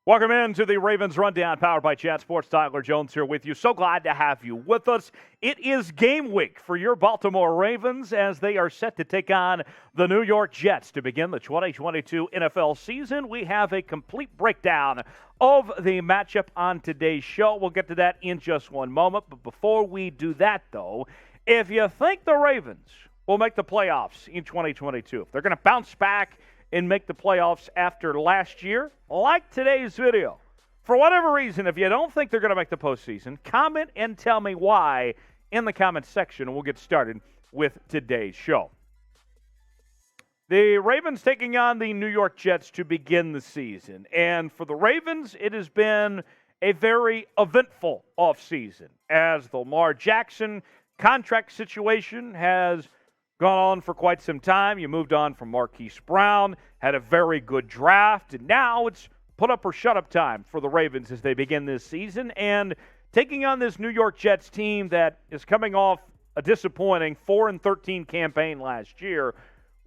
Welcome into the Ravens Rundown, powered by Chat Sports. Tyler Jones here with you. So glad to have you with us. It is game week for your Baltimore Ravens as they are set to take on the New York Jets to begin the 2022 NFL season. We have a complete breakdown of the matchup on today's show. We'll get to that in just one moment. But before we do that, though, if you think the Ravens will make the playoffs in 2022, if they're going to bounce back and make the playoffs after last year, like today's video. For whatever reason, if you don't think they're going to make the postseason, comment and tell me why in the comments section, and we'll get started with today's show. The Ravens taking on the New York Jets to begin the season. And for the Ravens, it has been a very eventful offseason as the Lamar Jackson contract situation has gone on for quite some time. You moved on from Marquise Brown, had a very good draft, and now it's put up or shut up time for the Ravens as they begin this season. And taking on this New York Jets team that is coming off a disappointing 4-13 campaign last year,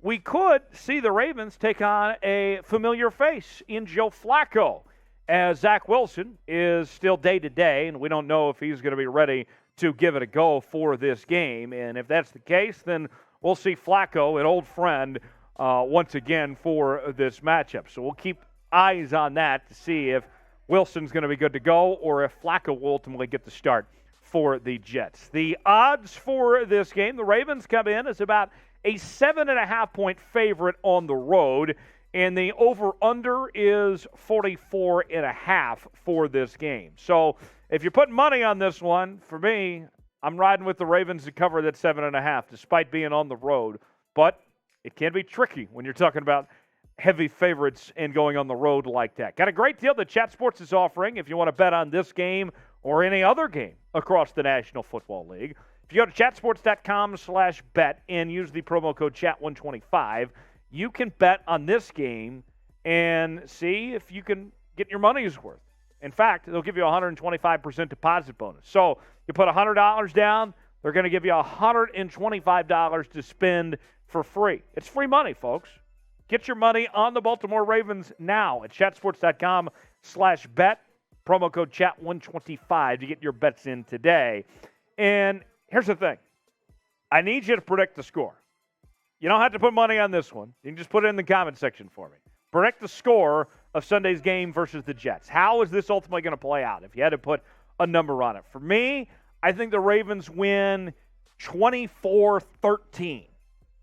we could see the Ravens take on a familiar face in Joe Flacco, as Zach Wilson is still day-to-day, and we don't know if he's going to be ready to give it a go for this game. And if that's the case, then we'll see Flacco, an old friend, once again for this matchup. So we'll keep eyes on that to see if Wilson's going to be good to go or if Flacco will ultimately get the start for the Jets. The odds for this game, the Ravens come in as about a 7.5-point favorite on the road, and the over-under is 44.5 for this game. So if you're putting money on this one, for me, I'm riding with the Ravens to cover that 7.5, despite being on the road. But it can be tricky when you're talking about heavy favorites and going on the road like that. Got a great deal that Chat Sports is offering if you want to bet on this game or any other game across the National Football League. If you go to chatsports.com/bet and use the promo code CHAT125, you can bet on this game and see if you can get your money's worth. In fact, they'll give you a 125% deposit bonus. So you put $100 down, they're going to give you $125 to spend for free. It's free money, folks. Get your money on the Baltimore Ravens now at chatsports.com/bet. Promo code CHAT125 to get your bets in today. And here's the thing. I need you to predict the score. You don't have to put money on this one. You can just put it in the comment section for me. Predict the score of Sunday's game versus the Jets. How is this ultimately going to play out if you had to put a number on it? For me, I think the Ravens win 24-13.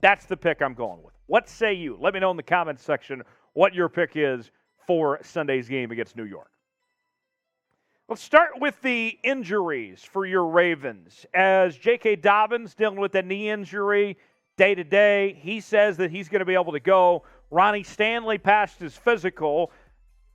That's the pick I'm going with. What say you? Let me know in the comments section what your pick is for Sunday's game against New York. Let's start with the injuries for your Ravens. As J.K. Dobbins dealing with a knee injury day-to-day, he says that he's going to be able to go. Ronnie Stanley passed his physical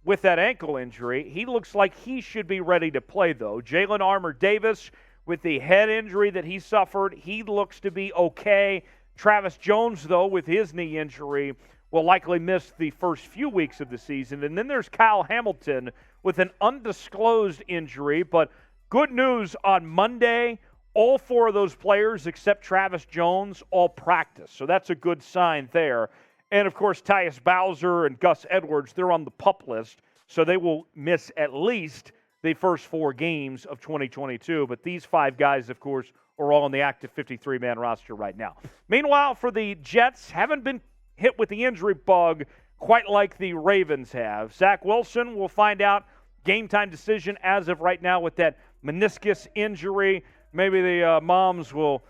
with that ankle injury. He looks like he should be ready to play, though. Jalen Armour-Davis, with the head injury that he suffered, he looks to be okay. Travis Jones, though, with his knee injury, will likely miss the first few weeks of the season. And then there's Kyle Hamilton with an undisclosed injury. But good news on Monday, all four of those players except Travis Jones all practice. So that's a good sign there. And, of course, Tyus Bowser and Gus Edwards, they're on the PUP list, so they will miss at least the first 4 games of 2022. But these 5 guys, of course, are all on the active 53-man roster right now. Meanwhile, for the Jets, haven't been hit with the injury bug quite like the Ravens have. Zach Wilson, will find out game-time decision as of right now with that meniscus injury. Maybe the moms will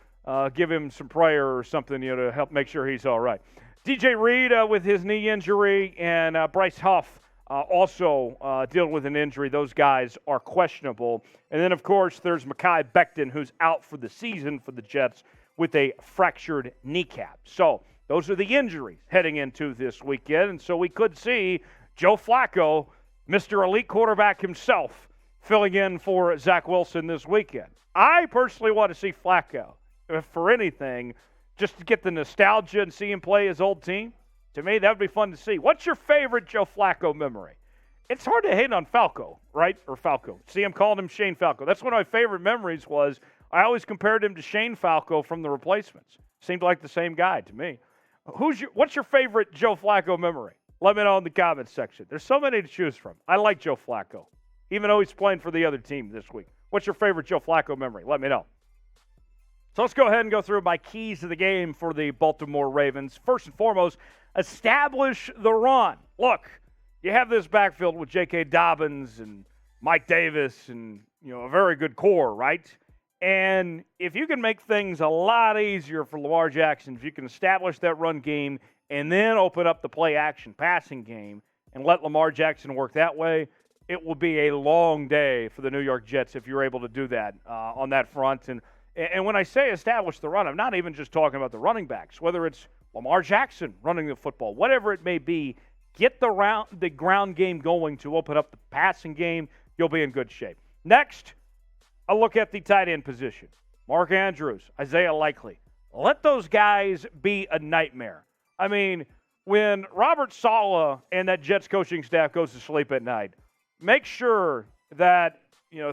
give him some prayer or something, to help make sure he's all right. DJ Reed with his knee injury, and Bryce Huff also dealing with an injury. Those guys are questionable. And then, of course, there's Mekhi Becton, who's out for the season for the Jets with a fractured kneecap. So those are the injuries heading into this weekend. And so we could see Joe Flacco, Mr. Elite Quarterback himself, filling in for Zach Wilson this weekend. I personally want to see Flacco, if for anything, just to get the nostalgia and see him play his old team. To me, that would be fun to see. What's your favorite Joe Flacco memory? It's hard to hate on Falco, right? Or Falco. See, I'm calling him Shane Falco. That's one of my favorite memories was I always compared him to Shane Falco from The Replacements. Seemed like the same guy to me. What's your favorite Joe Flacco memory? Let me know in the comments section. There's so many to choose from. I like Joe Flacco, even though he's playing for the other team this week. What's your favorite Joe Flacco memory? Let me know. So let's go ahead and go through my keys to the game for the Baltimore Ravens. First and foremost, establish the run. Look, you have this backfield with J.K. Dobbins and Mike Davis and, a very good core, right? And if you can make things a lot easier for Lamar Jackson, if you can establish that run game and then open up the play-action passing game and let Lamar Jackson work that way, it will be a long day for the New York Jets if you're able to do that on that front. And when I say establish the run, I'm not even just talking about the running backs, whether it's Lamar Jackson running the football, whatever it may be, get the ground game going to open up the passing game. You'll be in good shape. Next, a look at the tight end position. Mark Andrews, Isaiah Likely. Let those guys be a nightmare. I mean, when Robert Saleh and that Jets coaching staff goes to sleep at night, make sure that,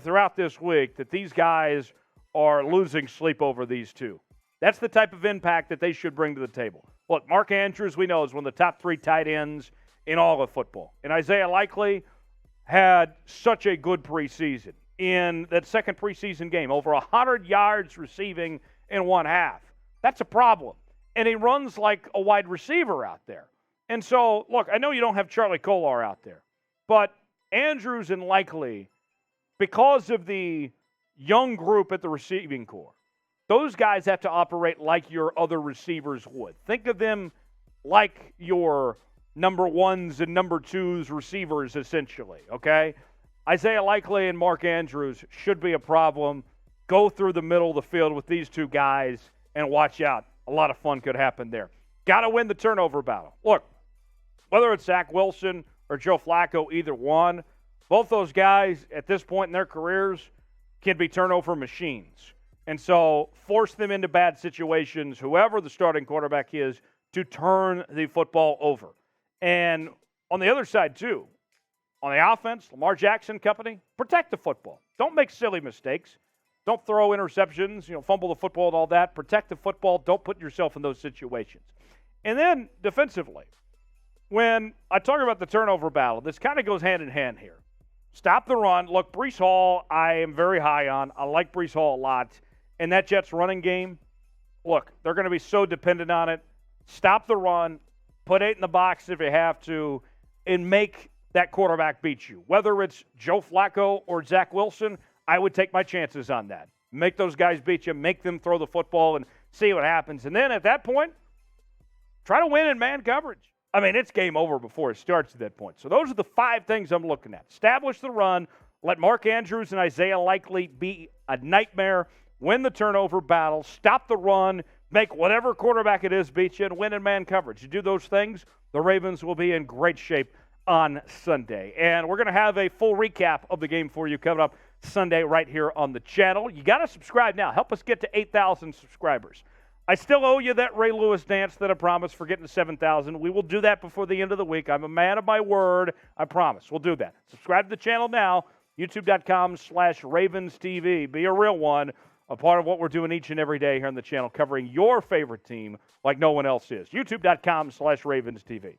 throughout this week that these guys are losing sleep over these two. That's the type of impact that they should bring to the table. Look, Mark Andrews, we know, is one of the top 3 tight ends in all of football. And Isaiah Likely had such a good preseason. In that second preseason game, over 100 yards receiving in one half. That's a problem. And he runs like a wide receiver out there. And so, look, I know you don't have Charlie Kolar out there, but Andrews and Likely, because of the young group at the receiving corps, those guys have to operate like your other receivers would. Think of them like your number 1s and number 2s receivers, essentially, okay? Isaiah Likely and Mark Andrews should be a problem. Go through the middle of the field with these two guys and watch out. A lot of fun could happen there. Got to win the turnover battle. Look, whether it's Zach Wilson or Joe Flacco, either one, both those guys at this point in their careers can be turnover machines. And so force them into bad situations, whoever the starting quarterback is, to turn the football over. And on the other side, too, on the offense, Lamar Jackson company, protect the football. Don't make silly mistakes. Don't throw interceptions, fumble the football and all that. Protect the football. Don't put yourself in those situations. And then defensively, when I talk about the turnover battle, this kind of goes hand in hand here. Stop the run. Look, Breece Hall, I am very high on. I like Breece Hall a lot. And that Jets running game, look, they're going to be so dependent on it. Stop the run. Put 8 in the box if you have to, and make that quarterback beat you. Whether it's Joe Flacco or Zach Wilson, I would take my chances on that. Make those guys beat you. Make them throw the football and see what happens. And then at that point, try to win in man coverage. I mean, it's game over before it starts at that point. So those are the 5 things I'm looking at. Establish the run. Let Mark Andrews and Isaiah Likely be a nightmare. Win the turnover battle. Stop the run. Make whatever quarterback it is beat you and win in man coverage. You do those things, the Ravens will be in great shape on Sunday. And we're going to have a full recap of the game for you coming up Sunday right here on the channel. You got to subscribe now. Help us get to 8,000 subscribers. I still owe you that Ray Lewis dance that I promised for getting to 7,000. We will do that before the end of the week. I'm a man of my word. I promise. We'll do that. Subscribe to the channel now, youtube.com/RavensTV. Be a real one, a part of what we're doing each and every day here on the channel, covering your favorite team like no one else is. youtube.com/RavensTV.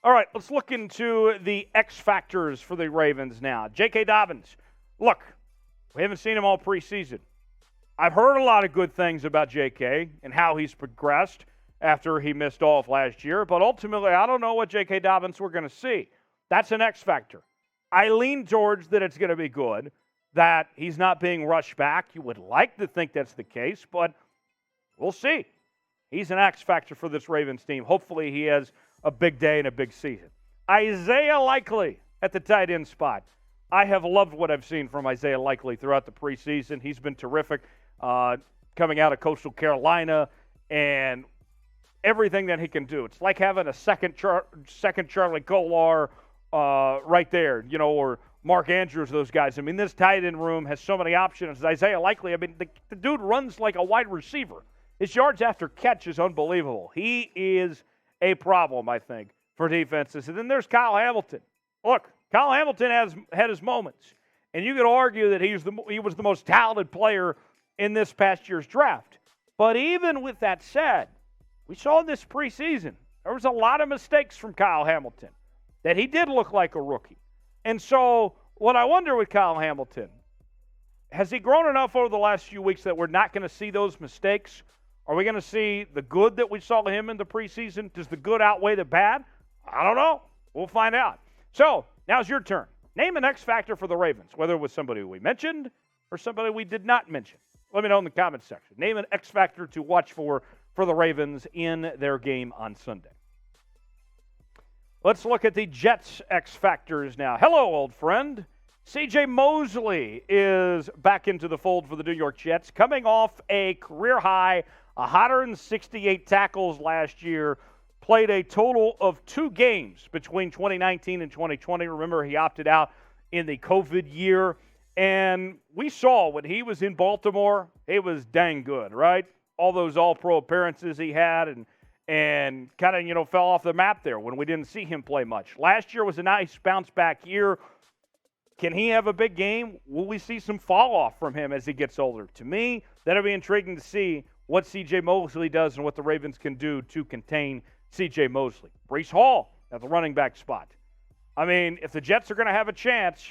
All right, let's look into the X factors for the Ravens now. J.K. Dobbins. Look, we haven't seen him all preseason. I've heard a lot of good things about J.K. and how he's progressed after he missed all of last year, but ultimately I don't know what J.K. Dobbins we're going to see. That's an X factor. I lean towards that it's going to be good, that he's not being rushed back. You would like to think that's the case, but we'll see. He's an X factor for this Ravens team. Hopefully he has a big day and a big season. Isaiah Likely at the tight end spot. I have loved what I've seen from Isaiah Likely throughout the preseason. He's been terrific coming out of Coastal Carolina and everything that he can do. It's like having a second Charlie Kolar right there, or Mark Andrews, those guys. I mean, this tight end room has so many options. Isaiah Likely, I mean, the dude runs like a wide receiver. His yards after catch is unbelievable. He is a problem, I think, for defenses. And then there's Kyle Hamilton. Look, Kyle Hamilton has had his moments. And you could argue that he was the most talented player in this past year's draft. But even with that said, we saw in this preseason There was a lot of mistakes from Kyle Hamilton that he did look like a rookie. And so what I wonder with Kyle Hamilton, has he grown enough over the last few weeks that we're not going to see those mistakes? Are we going to see the good that we saw in him in the preseason? Does the good outweigh the bad? I don't know. We'll find out. So now's your turn. Name an X factor for the Ravens, whether it was somebody we mentioned or somebody we did not mention. Let me know in the comments section. Name an X factor to watch for the Ravens in their game on Sunday. Let's look at the Jets X factors now. Hello, old friend. C.J. Mosley is back into the fold for the New York Jets, coming off a career high 168 tackles last year, played a total of 2 games between 2019 and 2020. Remember, he opted out in the COVID year. And we saw when he was in Baltimore, he was dang good, right? All those all-pro appearances he had and kind of, fell off the map there when we didn't see him play much. Last year was a nice bounce-back year. Can he have a big game? Will we see some fall-off from him as he gets older? To me, that'll be intriguing to see what C.J. Mosley does and what the Ravens can do to contain C.J. Mosley. Breece Hall at the running back spot. I mean, if the Jets are going to have a chance,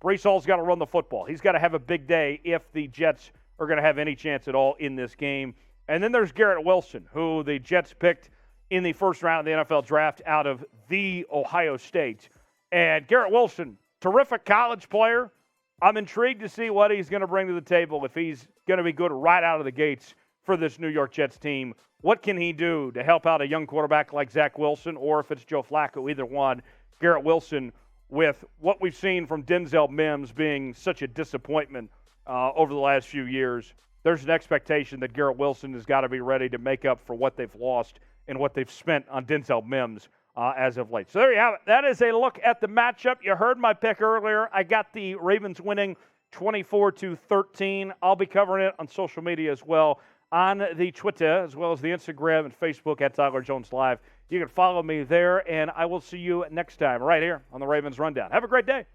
Breece Hall's got to run the football. He's got to have a big day if the Jets are going to have any chance at all in this game. And then there's Garrett Wilson, who the Jets picked in the first round of the NFL draft out of the Ohio State. And Garrett Wilson, terrific college player. I'm intrigued to see what he's going to bring to the table if he's going to be good right out of the gates for this New York Jets team. What can he do to help out a young quarterback like Zach Wilson, or if it's Joe Flacco, either one, Garrett Wilson, with what we've seen from Denzel Mims being such a disappointment over the last few years, there's an expectation that Garrett Wilson has got to be ready to make up for what they've lost and what they've spent on Denzel Mims as of late. So there you have it. That is a look at the matchup. You heard my pick earlier. I got the Ravens winning 24-13. I'll be covering it on social media as well, on the Twitter as well as the Instagram and Facebook at Tyler Jones Live. You can follow me there, and I will see you next time right here on the Ravens Rundown. Have a great day.